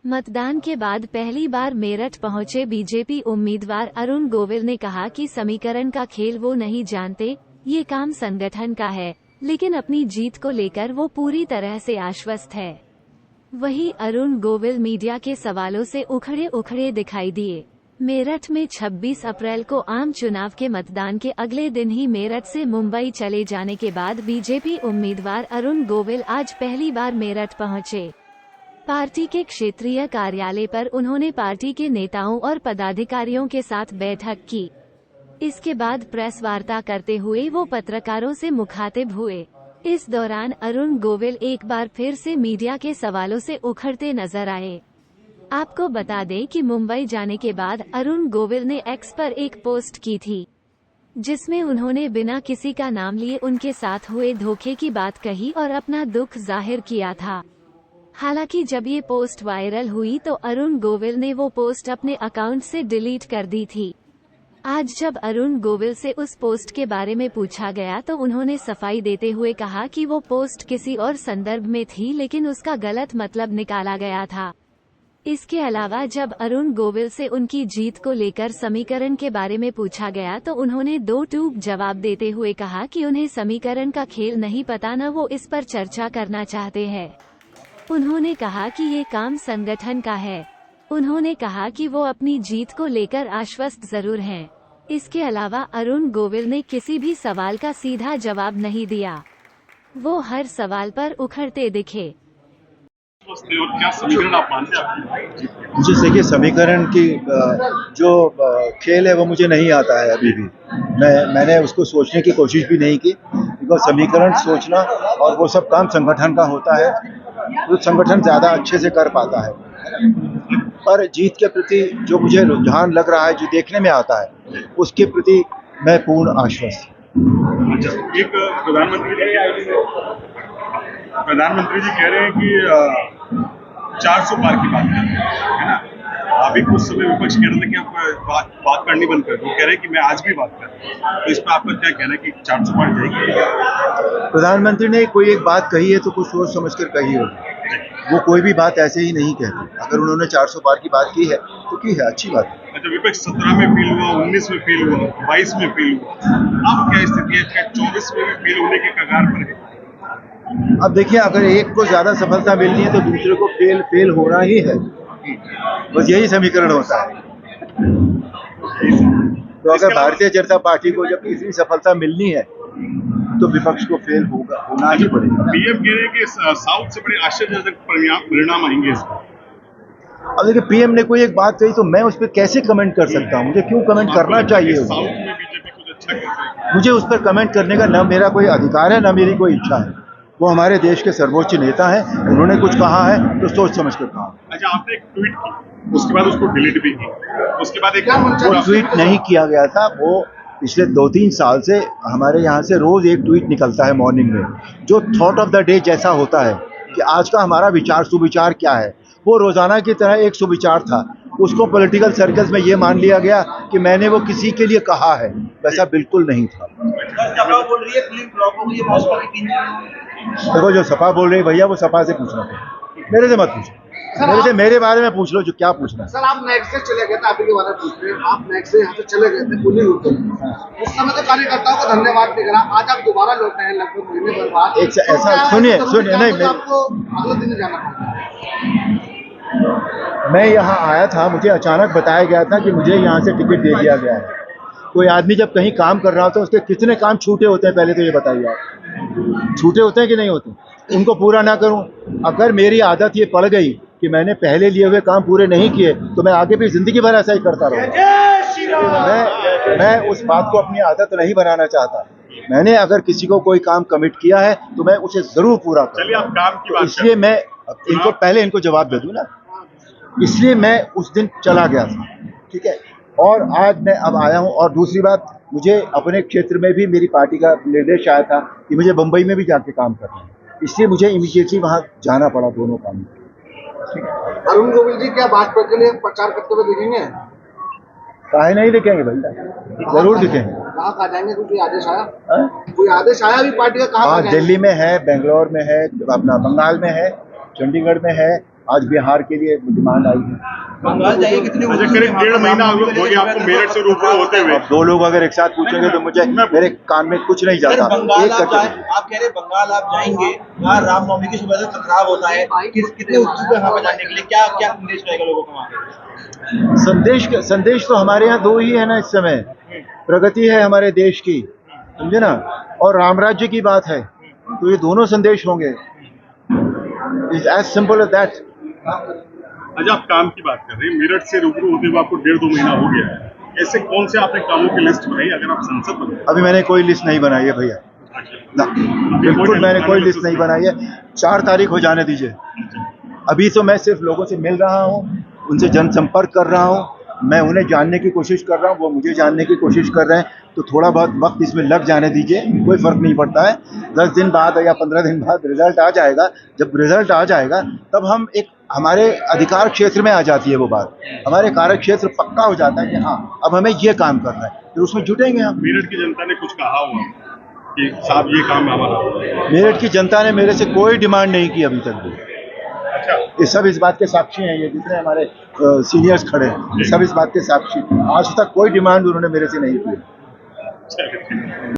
मतदान के बाद पहली बार मेरठ पहुंचे बीजेपी उम्मीदवार अरुण गोविल ने कहा कि समीकरण का खेल वो नहीं जानते, ये काम संगठन का है, लेकिन अपनी जीत को लेकर वो पूरी तरह से आश्वस्त है। वहीं अरुण गोविल मीडिया के सवालों से उखड़े उखड़े दिखाई दिए। मेरठ में 26 अप्रैल को आम चुनाव के मतदान के अगले दिन ही मेरठ से मुंबई चले जाने के बाद बीजेपी उम्मीदवार अरुण गोविल आज पहली बार मेरठ पहुंचे। पार्टी के क्षेत्रीय कार्यालय पर उन्होंने पार्टी के नेताओं और पदाधिकारियों के साथ बैठक की। इसके बाद प्रेस वार्ता करते हुए वो पत्रकारों से मुखातिब हुए। इस दौरान अरुण गोविल एक बार फिर से मीडिया के सवालों से उखड़ते नजर आए। आपको बता दें कि मुंबई जाने के बाद अरुण गोविल ने एक्स पर एक पोस्ट की थी, जिसमें उन्होंने बिना किसी का नाम लिए उनके साथ हुए धोखे की बात कही और अपना दुख जाहिर किया था। हालांकि जब ये पोस्ट वायरल हुई तो अरुण गोविल ने वो पोस्ट अपने अकाउंट से डिलीट कर दी थी। आज जब अरुण गोविल से उस पोस्ट के बारे में पूछा गया तो उन्होंने सफाई देते हुए कहा कि वो पोस्ट किसी और संदर्भ में थी, लेकिन उसका गलत मतलब निकाला गया था। इसके अलावा जब अरुण गोविल से उनकी जीत को लेकर समीकरण के बारे में पूछा गया तो उन्होंने दो टूक जवाब देते हुए कहा कि उन्हें समीकरण का खेल नहीं पता, न वो इस पर चर्चा करना चाहते हैं। उन्होंने कहा कि ये काम संगठन का है। उन्होंने कहा कि वो अपनी जीत को लेकर आश्वस्त जरूर हैं। इसके अलावा अरुण गोविल ने किसी भी सवाल का सीधा जवाब नहीं दिया। वो हर सवाल पर उखड़ते दिखे। क्या समीकरण आप मानते हैं? मुझे देखिए, समीकरण की जो खेल है वो मुझे नहीं आता है अभी भी। मैंने उसको सोचने की कोशिश भी नहीं की, बिकॉज समीकरण सोचना और वो सब काम संगठन का होता है, तो संगठन ज़्यादा अच्छे से कर पाता है। पर जीत के प्रति जो मुझे रुझान लग रहा है, जो देखने में आता है, उसके प्रति मैं पूर्ण आश्वस्त हूँ। अच्छा, एक प्रधानमंत्री जी कह रहे हैं कि 400 पार की बात कर रहे हैं, है ना? अभी कुछ समय विपक्ष कह रहे थे कि आप बात करनी बंद कर दो। वो कह रहे हैं कि मैं आज भी बात कर रहा हूँ, तो इस पर आपका क्या कहना है कि 400 पार जाएगी? प्रधानमंत्री ने कोई एक बात कही है तो कुछ सोच समझ कर कही होगी। वो कोई भी बात ऐसे ही नहीं कहते। अगर उन्होंने 400 पार की बात की है तो की है, अच्छी बात है। अच्छा, विपक्ष 17 में फील हुआ, 19 में फील हुआ, 22 में फील हुआ, अब क्या स्थिति है? क्या 24 में भी फील होने के कगार पर है? अब देखिए, अगर एक को ज्यादा सफलता मिलनी है तो दूसरे को फेल होना ही है। बस यही समीकरण होता है। तो अगर भारतीय जनता पार्टी को जब इतनी सफलता मिलनी है तो विपक्ष को फेल होना ही पड़ेगा। पीएम कह रहे हैं कि साउथ से बड़े आश्चर्यजनक परिणाम आएंगे इस बार। अब देखिए, पीएम ने कोई एक बात कही तो मैं उस पर कैसे कमेंट कर सकता हूँ? मुझे क्यों कमेंट करना चाहिए? साउथ में बीजेपी कुछ अच्छा कर रही है। मुझे उस पर कमेंट करने का न मेरा कोई अधिकार है, न मेरी कोई इच्छा है। वो हमारे देश के सर्वोच्च नेता हैं, उन्होंने कुछ कहा है तो सोच समझ कर कहा। अच्छा, आपने एक ट्वीट की, उसके बाद उसको डिलीट भी की, उसके बाद एक वो ट्वीट नहीं किया गया था। वो पिछले 2-3 साल से हमारे यहाँ से रोज एक ट्वीट निकलता है मॉर्निंग में, जो थॉट ऑफ द डे जैसा होता है कि आज का हमारा विचार सुविचार क्या है। वो रोजाना की तरह एक सुविचार था। उसको पॉलिटिकल सर्कल्स में ये मान लिया गया कि मैंने वो किसी के लिए कहा है, वैसा बिल्कुल नहीं था। देखो, जो सपा बोल रही है भैया, वो सपा से पूछना, मेरे से मत पूछो। मेरे बारे में पूछ लो जो क्या पूछना है। सर, आप नेक्स्ट से चले गए थे, आप के बारे में पूछ रहे हैं। आप नेक्स्ट से यहाँ से चले गए थे पुलिस होते, उस समय तो कार्यकर्ताओं को धन्यवाद नहीं करा। आज आप दोबारा लौटे हैं लगभग महीने भर बाद। ऐसा सुनिए नहीं, आपको अगले दिन जाना पड़ता। मैं यहाँ आया था, मुझे अचानक बताया गया था कि मुझे यहाँ से टिकट दे दिया गया है। कोई आदमी जब कहीं काम कर रहा होता है, उसके कितने काम छूटे होते हैं, पहले तो ये बताइए आप। छूटे होते हैं कि नहीं होते? उनको पूरा ना करूं। अगर मेरी आदत ये पड़ गई कि मैंने पहले लिए हुए काम पूरे नहीं किए तो मैं आगे भी जिंदगी भर ऐसा ही करता रहूंगा। मैं उस बात को अपनी आदत नहीं बनाना चाहता। मैंने अगर किसी को कोई काम कमिट किया है तो मैं उसे जरूर पूरा करूँ। इसलिए मैं इनको जवाब दे दूं ना, इसलिए मैं उस दिन चला गया था, ठीक है। और आज मैं अब आया हूं। और दूसरी बात, मुझे अपने क्षेत्र में भी मेरी पार्टी का निर्देश आया था कि मुझे मुंबई में भी जाके काम करना है, इसलिए मुझे इमीडिएटली वहां जाना पड़ा दोनों काम। अरुण गोविल जी क्या भाजपा के लिए प्रचार करते हुए दिखेंगे? काहे नहीं दिखेंगे भैया, जरूर दिखेंगे। कहाँ जाएंगे? कोई आदेश आया? कोई आदेश आया अभी पार्टी का? कहाँ? दिल्ली में है, बेंगलोर में है, अपना बंगाल में है, चंडीगढ़ में है, आज बिहार के लिए डिमांड आई है। बंगाल जाइए कितने अच्छा, करीब 1.5 महीना हो गया आपको मेरठ से रूबरू होते हुए। अब दो लोग अगर एक साथ पूछेंगे तो मुझे मेरे कान में कुछ नहीं सर जाता। बंगाल एक आप करके आप कह रहे हैं बंगाल आप जाएंगे, वहाँ रामनवमी की सुबह से टकराव होता है, कितने उत्सुक है वहाँ पे जाने के लिए, क्या क्या संदेश रहेगा लोगों को वहाँ पे? संदेश तो हमारे यहाँ दो ही है ना इस समय। प्रगति है हमारे देश की, समझे ना, और राम राज्य की बात है, तो ये दोनों संदेश होंगे। Is as simple as that. अच्छा, आप काम की बात कर रहे हैं, मेरठ से रूबरू होते हुए आपको 1.5-2 महीना हो गया है। ऐसे कौन से आपने कामों की लिस्ट बनाई अगर आप संसद बने? अभी मैंने कोई लिस्ट नहीं बनाई है भैया, ना, बिल्कुल मैंने कोई लिस्ट नहीं बनाई है। 4 तारीख हो जाने दीजिए। अभी तो मैं सिर्फ लोगों से मिल रहा हूँ, उनसे जनसंपर्क कर रहा हूँ, मैं उन्हें जानने की कोशिश कर रहा हूँ, वो मुझे जानने की कोशिश कर रहे हैं, तो थोड़ा बहुत वक्त इसमें लग जाने दीजिए, कोई फ़र्क नहीं पड़ता है। 10 दिन बाद या 15 दिन बाद रिजल्ट आ जाएगा। जब रिजल्ट आ जाएगा तब हम एक हमारे अधिकार क्षेत्र में आ जाती है वो बात, हमारे कार्य क्षेत्र पक्का हो जाता है कि हाँ अब हमें ये काम करना है, फिर उसमें जुटेंगे हम। मेरठ की जनता ने कुछ कहा हुआ कि साहब ये काम हमारा? मेरठ की जनता ने मेरे से कोई डिमांड नहीं की अभी तक भी। अच्छा, ये सब इस बात के साक्षी हैं, ये जितने हमारे सीनियर्स खड़े हैं, ये सब इस बात के साक्षी। आज तक कोई डिमांड उन्होंने मेरे से नहीं की। चलिए।